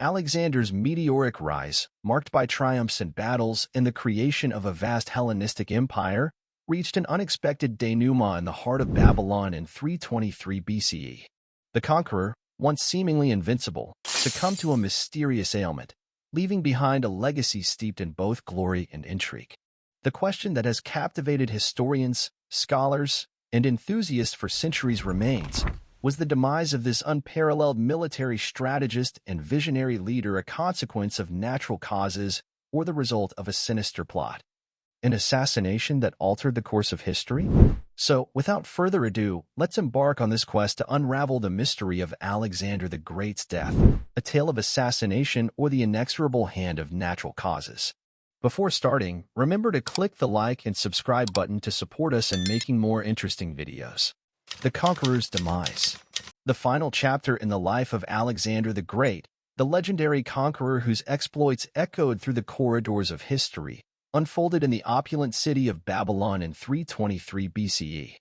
Alexander's meteoric rise, marked by triumphs and battles and the creation of a vast Hellenistic empire, reached an unexpected denouement in the heart of Babylon in 323 BCE. The conqueror, once seemingly invincible, succumbed to a mysterious ailment, leaving behind a legacy steeped in both glory and intrigue. The question that has captivated historians, scholars, and enthusiasts for centuries remains: was the demise of this unparalleled military strategist and visionary leader a consequence of natural causes or the result of a sinister plot? An assassination that altered the course of history? So, without further ado, let's embark on this quest to unravel the mystery of Alexander the Great's death, a tale of assassination or the inexorable hand of natural causes. Before starting, remember to click the like and subscribe button to support us in making more interesting videos. The Conqueror's Demise. The final chapter in the life of Alexander the Great, the legendary conqueror whose exploits echoed through the corridors of history, unfolded in the opulent city of Babylon in 323 BCE.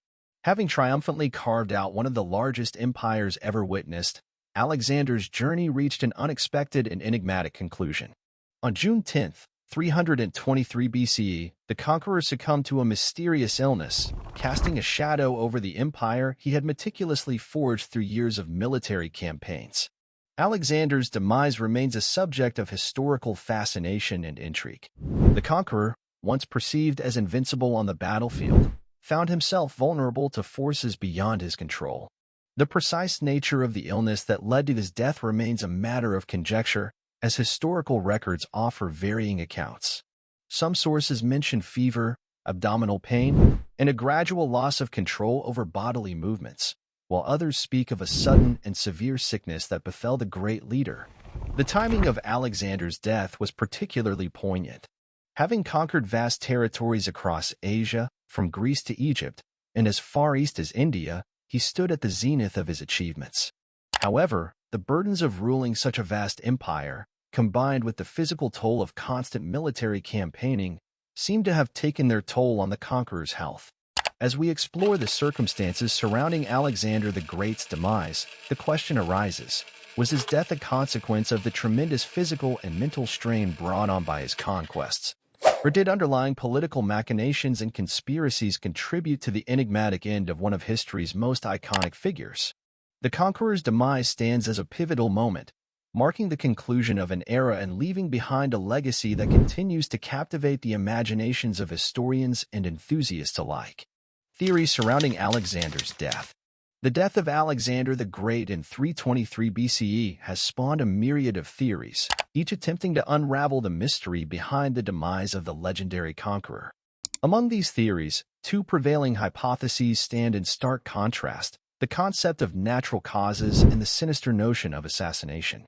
Having triumphantly carved out one of the largest empires ever witnessed, Alexander's journey reached an unexpected and enigmatic conclusion. On June 10, 323 BCE, the conqueror succumbed to a mysterious illness, casting a shadow over the empire he had meticulously forged through years of military campaigns. Alexander's demise remains a subject of historical fascination and intrigue. The conqueror, once perceived as invincible on the battlefield, found himself vulnerable to forces beyond his control. The precise nature of the illness that led to his death remains a matter of conjecture, as historical records offer varying accounts. Some sources mention fever, abdominal pain, and a gradual loss of control over bodily movements, while others speak of a sudden and severe sickness that befell the great leader. The timing of Alexander's death was particularly poignant. Having conquered vast territories across Asia, from Greece to Egypt, and as far east as India, he stood at the zenith of his achievements. However, the burdens of ruling such a vast empire, combined with the physical toll of constant military campaigning, seemed to have taken their toll on the conqueror's health. As we explore the circumstances surrounding Alexander the Great's demise, the question arises: was his death a consequence of the tremendous physical and mental strain brought on by his conquests? Or did underlying political machinations and conspiracies contribute to the enigmatic end of one of history's most iconic figures? The conqueror's demise stands as a pivotal moment, marking the conclusion of an era and leaving behind a legacy that continues to captivate the imaginations of historians and enthusiasts alike. Theories surrounding Alexander's death. The death of Alexander the Great in 323 BCE has spawned a myriad of theories, each attempting to unravel the mystery behind the demise of the legendary conqueror. Among these theories, two prevailing hypotheses stand in stark contrast: the concept of natural causes and the sinister notion of assassination.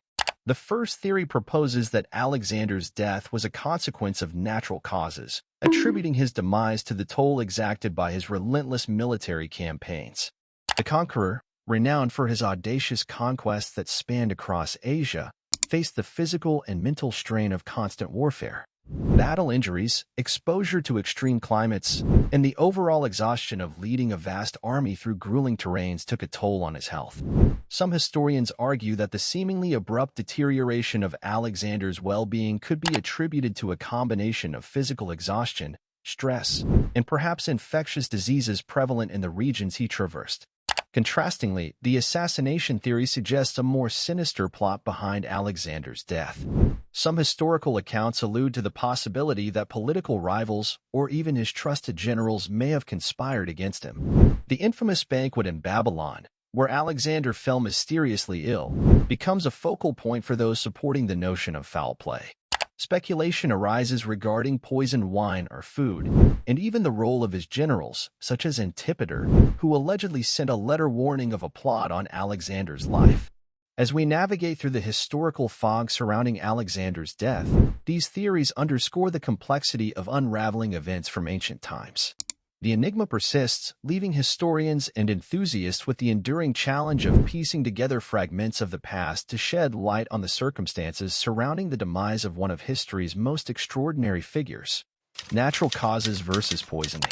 The first theory proposes that Alexander's death was a consequence of natural causes, attributing his demise to the toll exacted by his relentless military campaigns. The conqueror, renowned for his audacious conquests that spanned across Asia, faced the physical and mental strain of constant warfare. Battle injuries, exposure to extreme climates, and the overall exhaustion of leading a vast army through grueling terrains took a toll on his health. Some historians argue that the seemingly abrupt deterioration of Alexander's well-being could be attributed to a combination of physical exhaustion, stress, and perhaps infectious diseases prevalent in the regions he traversed. Contrastingly, the assassination theory suggests a more sinister plot behind Alexander's death. Some historical accounts allude to the possibility that political rivals, or even his trusted generals, may have conspired against him. The infamous banquet in Babylon, where Alexander fell mysteriously ill, becomes a focal point for those supporting the notion of foul play. Speculation arises regarding poisoned wine or food, and even the role of his generals, such as Antipater, who allegedly sent a letter warning of a plot on Alexander's life. As we navigate through the historical fog surrounding Alexander's death, these theories underscore the complexity of unraveling events from ancient times. The enigma persists, leaving historians and enthusiasts with the enduring challenge of piecing together fragments of the past to shed light on the circumstances surrounding the demise of one of history's most extraordinary figures. Natural causes versus poisoning.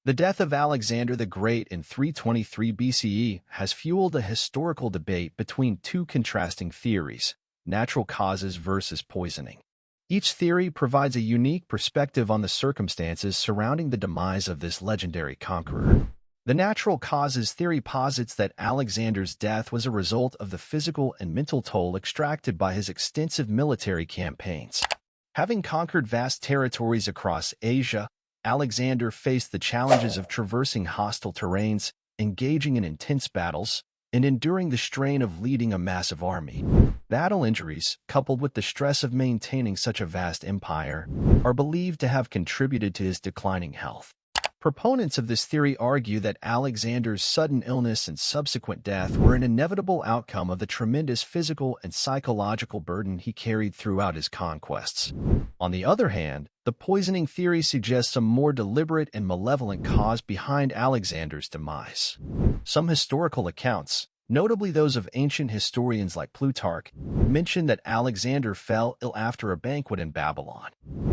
The death of Alexander the Great in 323 BCE has fueled a historical debate between two contrasting theories: natural causes versus poisoning. Each theory provides a unique perspective on the circumstances surrounding the demise of this legendary conqueror. The natural causes theory posits that Alexander's death was a result of the physical and mental toll extracted by his extensive military campaigns. Having conquered vast territories across Asia, Alexander faced the challenges of traversing hostile terrains, engaging in intense battles, and enduring the strain of leading a massive army. Battle injuries, coupled with the stress of maintaining such a vast empire, are believed to have contributed to his declining health. Proponents of this theory argue that Alexander's sudden illness and subsequent death were an inevitable outcome of the tremendous physical and psychological burden he carried throughout his conquests. On the other hand, the poisoning theory suggests a more deliberate and malevolent cause behind Alexander's demise. Some historical accounts, notably those of ancient historians like Plutarch, mention that Alexander fell ill after a banquet in Babylon.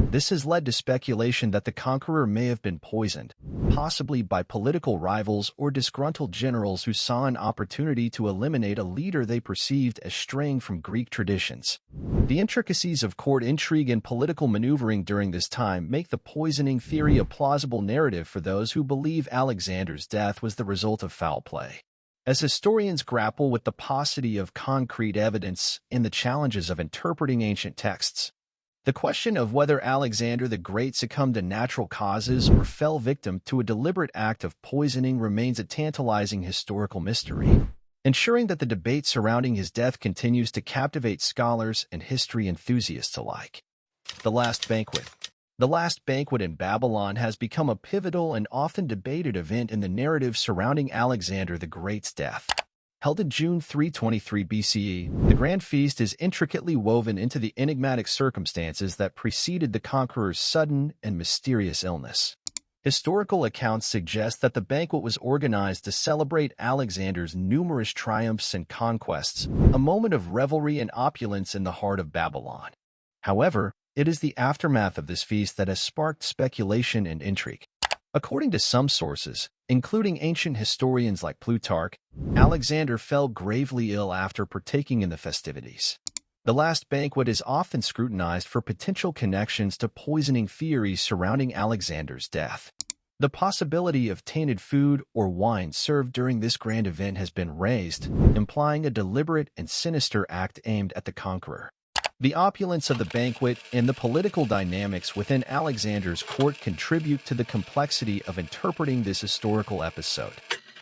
This has led to speculation that the conqueror may have been poisoned, possibly by political rivals or disgruntled generals who saw an opportunity to eliminate a leader they perceived as straying from Greek traditions. The intricacies of court intrigue and political maneuvering during this time make the poisoning theory a plausible narrative for those who believe Alexander's death was the result of foul play. As historians grapple with the paucity of concrete evidence and the challenges of interpreting ancient texts, the question of whether Alexander the Great succumbed to natural causes or fell victim to a deliberate act of poisoning remains a tantalizing historical mystery, ensuring that the debate surrounding his death continues to captivate scholars and history enthusiasts alike. The Last Banquet. The Last Banquet in Babylon has become a pivotal and often debated event in the narrative surrounding Alexander the Great's death. Held in June 323 BCE, the Grand Feast is intricately woven into the enigmatic circumstances that preceded the conqueror's sudden and mysterious illness. Historical accounts suggest that the banquet was organized to celebrate Alexander's numerous triumphs and conquests, a moment of revelry and opulence in the heart of Babylon. However, it is the aftermath of this feast that has sparked speculation and intrigue. According to some sources, including ancient historians like Plutarch, Alexander fell gravely ill after partaking in the festivities. The Last Banquet is often scrutinized for potential connections to poisoning theories surrounding Alexander's death. The possibility of tainted food or wine served during this grand event has been raised, implying a deliberate and sinister act aimed at the conqueror. The opulence of the banquet and the political dynamics within Alexander's court contribute to the complexity of interpreting this historical episode.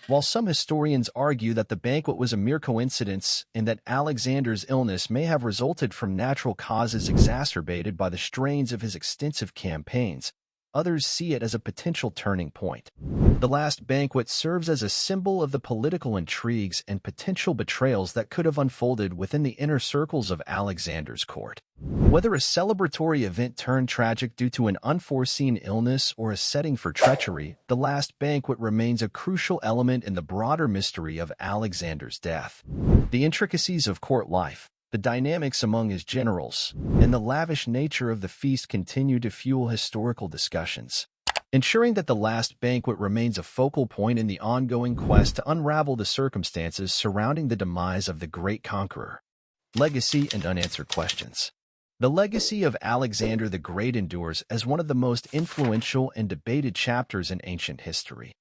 While some historians argue that the banquet was a mere coincidence and that Alexander's illness may have resulted from natural causes exacerbated by the strains of his extensive campaigns, others see it as a potential turning point. The Last Banquet serves as a symbol of the political intrigues and potential betrayals that could have unfolded within the inner circles of Alexander's court. Whether a celebratory event turned tragic due to an unforeseen illness or a setting for treachery, the Last Banquet remains a crucial element in the broader mystery of Alexander's death. The intricacies of court life, the dynamics among his generals, and the lavish nature of the feast continue to fuel historical discussions, ensuring that the Last Banquet remains a focal point in the ongoing quest to unravel the circumstances surrounding the demise of the great conqueror. Legacy and unanswered questions. The legacy of Alexander the Great endures as one of the most influential and debated chapters in ancient history.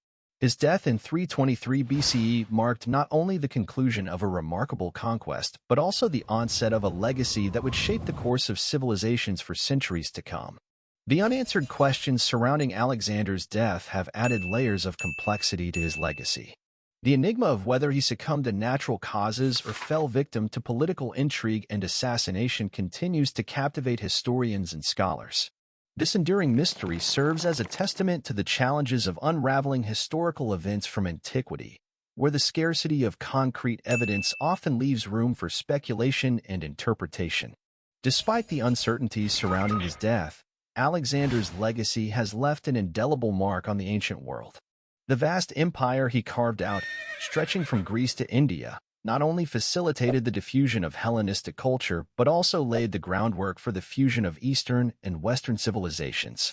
His death in 323 BCE marked not only the conclusion of a remarkable conquest, but also the onset of a legacy that would shape the course of civilizations for centuries to come. The unanswered questions surrounding Alexander's death have added layers of complexity to his legacy. The enigma of whether he succumbed to natural causes or fell victim to political intrigue and assassination continues to captivate historians and scholars. This enduring mystery serves as a testament to the challenges of unraveling historical events from antiquity, where the scarcity of concrete evidence often leaves room for speculation and interpretation. Despite the uncertainties surrounding his death, Alexander's legacy has left an indelible mark on the ancient world. The vast empire he carved out, stretching from Greece to India, not only facilitated the diffusion of Hellenistic culture, but also laid the groundwork for the fusion of Eastern and Western civilizations.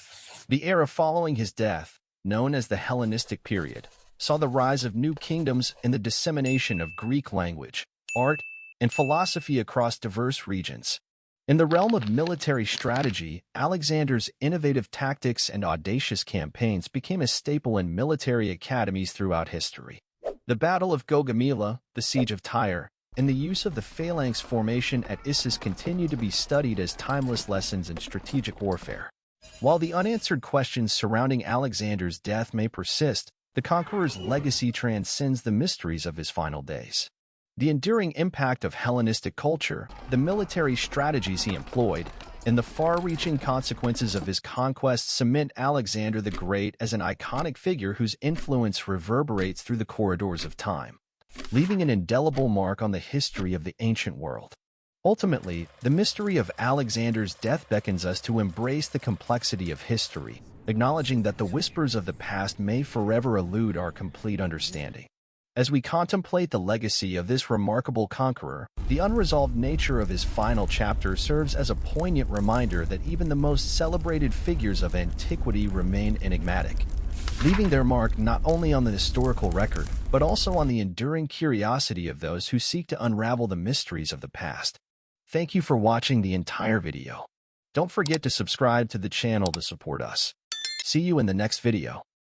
The era following his death, known as the Hellenistic period, saw the rise of new kingdoms and the dissemination of Greek language, art, and philosophy across diverse regions. In the realm of military strategy, Alexander's innovative tactics and audacious campaigns became a staple in military academies throughout history. The Battle of Gaugamela, the Siege of Tyre, and the use of the phalanx formation at Issus continue to be studied as timeless lessons in strategic warfare. While the unanswered questions surrounding Alexander's death may persist, the conqueror's legacy transcends the mysteries of his final days. The enduring impact of Hellenistic culture, the military strategies he employed, and the far-reaching consequences of his conquests cement Alexander the Great as an iconic figure whose influence reverberates through the corridors of time, leaving an indelible mark on the history of the ancient world. Ultimately, the mystery of Alexander's death beckons us to embrace the complexity of history, acknowledging that the whispers of the past may forever elude our complete understanding. As we contemplate the legacy of this remarkable conqueror, the unresolved nature of his final chapter serves as a poignant reminder that even the most celebrated figures of antiquity remain enigmatic, leaving their mark not only on the historical record, but also on the enduring curiosity of those who seek to unravel the mysteries of the past. Thank you for watching the entire video. Don't forget to subscribe to the channel to support us. See you in the next video.